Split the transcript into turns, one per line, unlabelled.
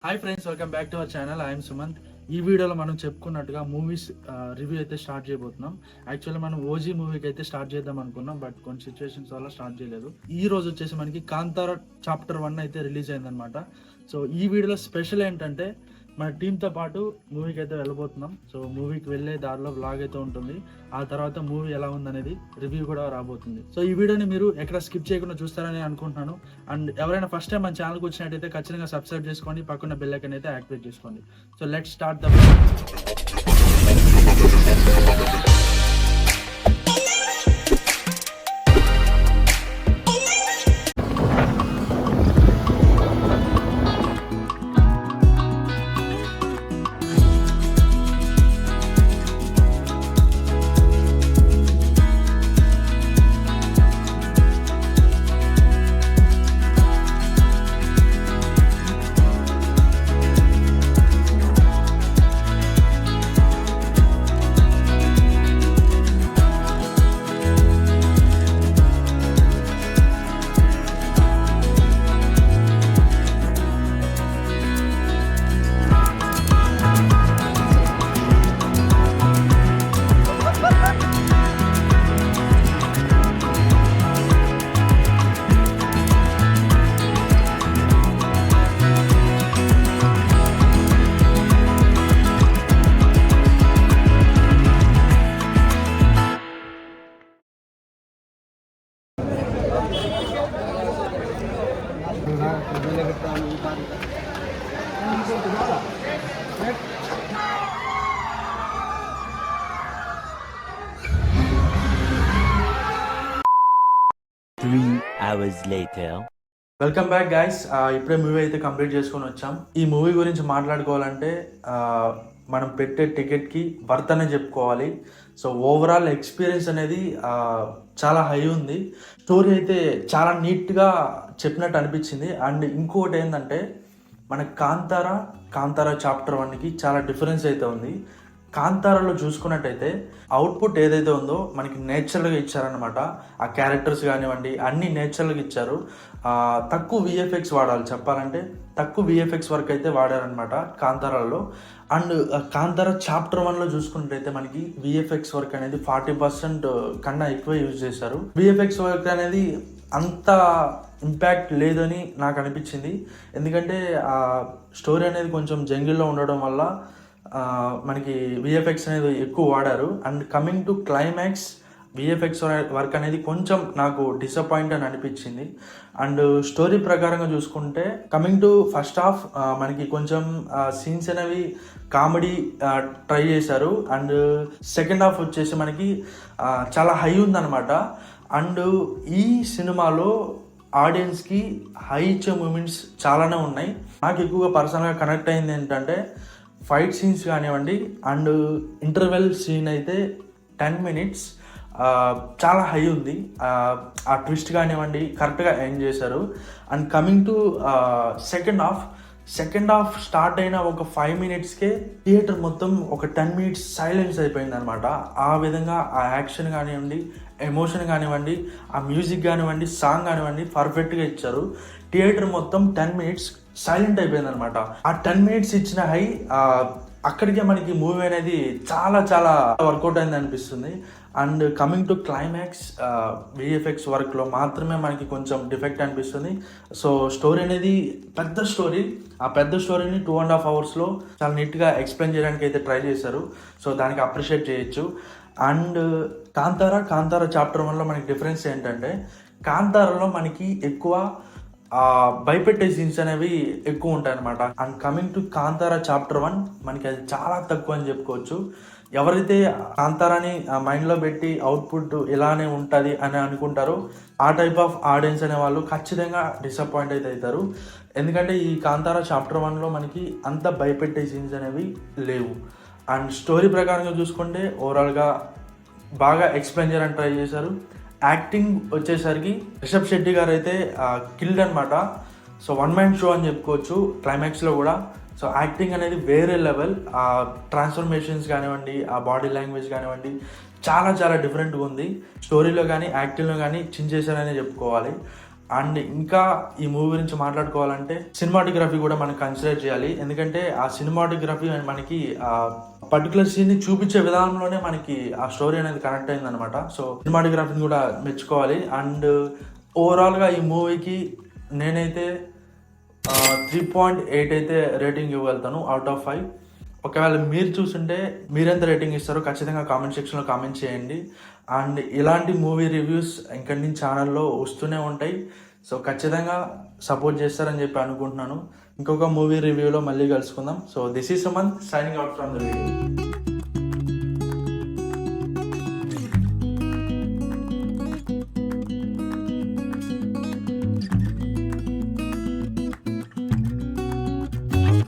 Hi friends, welcome back to our channel. I'm Sumanth. ఈ వీడియోలో మనం చెప్పుకున్నట్టుగా మూవీస్ రివ్యూ అయితే స్టార్ట్ చేయబోతున్నాం. యాక్చువల్లీ మనం ఓజీ మూవీకి అయితే స్టార్ట్ చేద్దాం అనుకున్నాం, బట్ కొన్ని సిచ్యువేషన్స్ వల్ల స్టార్ట్ చేయలేదు. ఈ రోజు వచ్చేసి మనకి కాంతారా చాప్టర్ 1 అయితే రిలీజ్ అయిందనమాట. సో ఈ వీడియోలో స్పెషల్ ఏంటంటే మన టీంతో పాటు మూవీకి అయితే వెళ్ళబోతున్నాం. సో మూవీకి వెళ్ళే దారిలో వ్లాగ్ అయితే ఉంటుంది. ఆ తర్వాత మూవీ ఎలా ఉందనేది రివ్యూ కూడా రాబోతుంది. సో ఈ వీడియోని మీరు ఎక్కడ స్కిప్ చేయకుండా చూస్తారని అనుకుంటున్నాను. అండ్ ఎవరైనా ఫస్ట్ టైం మన ఛానల్కి వచ్చినట్టయితే ఖచ్చితంగా సబ్స్క్రైబ్ చేసుకోండి, పక్కన బెల్ ఐకాన్ అయితే యాక్టివేట్ చేసుకోండి. So let's start the welcome back guys. ఇప్పుడే మూవీ అయితే కంప్లీట్ చేసుకొని వచ్చాం. ఈ మూవీ గురించి మాట్లాడుకోవాలంటే మనం పెట్టే టికెట్కి వర్త్ అనే చెప్పుకోవాలి. సో ఓవరాల్ ఎక్స్పీరియన్స్ అనేది చాలా హై ఉంది. స్టోరీ అయితే చాలా నీట్గా చెప్పినట్టు అనిపించింది. అండ్ ఇంకొకటి ఏంటంటే మన కాంతారా చాప్టర్ 1కి చాలా డిఫరెన్స్ అయితే ఉంది. కాంతారాలో చూసుకున్నట్టయితే అవుట్పుట్ ఏదైతే ఉందో మనకి నేచురల్గా ఇచ్చారనమాట. ఆ క్యారెక్టర్స్ కానివ్వండి అన్నీ నేచురల్గా ఇచ్చారు. తక్కువ విఎఫ్ఎక్స్ వాడాలి చెప్పాలంటే, తక్కువ విఎఫ్ఎక్స్ వర్క్ అయితే వాడారనమాట కాంతారాలో. అండ్ కాంతారా చాప్టర్ 1లో చూసుకున్నట్టయితే మనకి విఎఫ్ఎక్స్ వర్క్ అనేది 40% కన్నా ఎక్కువ యూజ్ చేశారు. విఎఫ్ఎక్స్ వర్క్ అనేది అంత ఇంపాక్ట్ లేదని నాకు అనిపించింది. ఎందుకంటే ఆ స్టోరీ అనేది కొంచెం జంగిల్లో ఉండడం వల్ల మనకి విఎఫ్ఎక్స్ అనేది ఎక్కువ వాడారు. And coming to climax VFX work అనేది కొంచెం నాకు డిసప్పాయింట్ అని అనిపించింది. అండ్ స్టోరీ ప్రకారంగా చూసుకుంటే కమింగ్ టు ఫస్ట్ హాఫ్ మనకి కొంచెం సీన్స్ అనేవి కామెడీ ట్రై చేశారు. అండ్ సెకండ్ హాఫ్ వచ్చేసి మనకి చాలా హై ఉందన్నమాట. అండ్ ఈ సినిమాలో ఆడియన్స్కి హై ఇచ్చే మూమెంట్స్ చాలానే ఉన్నాయి. నాకు ఎక్కువగా పర్సనల్గా కనెక్ట్ అయింది ఏంటంటే ఫైట్ సీన్స్ కానివ్వండి అండ్ ఇంటర్వెల్ సీన్ అయితే 10 minutes చాలా హై ఉంది. ఆ ట్విస్ట్ కానివ్వండి కరెక్ట్గా ఎండ్ చేశారు. And coming to second half start అయిన ఒక 5 minutesకే థియేటర్ మొత్తం ఒక 10 minutes సైలెన్స్ అయిపోయింది అనమాట. ఆ విధంగా ఆ యాక్షన్ కానివ్వండి, ఎమోషన్ కానివ్వండి, ఆ మ్యూజిక్ కానివ్వండి, సాంగ్ కానివ్వండి పర్ఫెక్ట్గా ఇచ్చారు. థియేటర్ మొత్తం 10 minutes సైలెంట్ అయిపోయింది అనమాట. ఆ 10 minutes ఇచ్చిన హై అక్కడికే మనకి మూవీ అనేది చాలా చాలా వర్కౌట్ అయింది అనిపిస్తుంది. And coming to climax VFX వర్క్లో మాత్రమే మనకి కొంచెం డిఫెక్ట్ అనిపిస్తుంది. సో స్టోరీ అనేది పెద్ద స్టోరీ. ఆ పెద్ద స్టోరీని 2.5 hours చాలా నీట్గా ఎక్స్ప్లెయిన్ చేయడానికి అయితే ట్రై చేశారు. సో దానికి అప్రిషియేట్ చేయొచ్చు. అండ్ కాంతారా చాప్టర్ 1లో మనకి డిఫరెన్స్ ఏంటంటే కాంతారాలో మనకి ఎక్కువ భయపెట్టే సీన్స్ అనేవి ఎక్కువ ఉంటాయి అనమాట. And coming to Kantara chapter 1 మనకి అది చాలా తక్కువ అని చెప్పుకోవచ్చు. ఎవరైతే కాంతారాని మైండ్లో పెట్టి అవుట్పుట్ ఇలానే ఉంటుంది అని అనుకుంటారో ఆ టైప్ ఆఫ్ ఆడియన్స్ అనే వాళ్ళు ఖచ్చితంగా డిసప్పాయింట్ అయితే అవుతారు. ఎందుకంటే ఈ కాంతారా చాప్టర్ 1లో మనకి అంత భయపెట్టే సీన్స్ అనేవి లేవు. అండ్ స్టోరీ ప్రకారంగా చూసుకుంటే ఓవరాల్గా బాగా ఎక్స్ప్లెయిన్ చేయడానికి ట్రై చేశారు. యాక్టింగ్ వచ్చేసరికి రిషబ్ శెట్టి గారు అయితే కిల్డ్ అనమాట. సో 1 man షో అని చెప్పుకోవచ్చు క్లైమాక్స్లో కూడా. సో యాక్టింగ్ అనేది వేరే లెవెల్. ఆ ట్రాన్స్ఫర్మేషన్స్ కానివ్వండి, ఆ బాడీ లాంగ్వేజ్ కానివ్వండి చాలా చాలా డిఫరెంట్గా ఉంది. స్టోరీలో కానీ యాక్టింగ్లో కానీ చించేశారనే చెప్పుకోవాలి. అండ్ ఇంకా ఈ మూవీ గురించి మాట్లాడుకోవాలంటే సినిమాటోగ్రఫీ కూడా మనం కన్సిడర్ చేయాలి. ఎందుకంటే ఆ సినిమాటోగ్రఫీ మనకి ఆ పర్టికులర్ సీన్ ని చూపించే విధానంలోనే మనకి ఆ స్టోరీ అనేది కనెక్ట్ అయింది అనమాట. సో సినిమాటోగ్రఫీని కూడా మెచ్చుకోవాలి. అండ్ ఓవరాల్ గా ఈ మూవీకి నేనైతే 3.8 అయితే రేటింగ్ ఇవ్వగలుగుతాను అవుట్ ఆఫ్ 5. ఒకవేళ మీరు చూస్తుంటే మీరెంత రేటింగ్ ఇస్తారో ఖచ్చితంగా కామెంట్ సెక్షన్లో కామెంట్ చేయండి. అండ్ ఇలాంటి మూవీ రివ్యూస్ ఇంకా నుంచి ఛానల్లో వస్తూనే ఉంటాయి. సో ఖచ్చితంగా సపోర్ట్ చేస్తారని చెప్పి అనుకుంటున్నాను. ఇంకొక మూవీ రివ్యూలో మళ్ళీ కలుసుకుందాం. So this is Sumanth signing out from the video.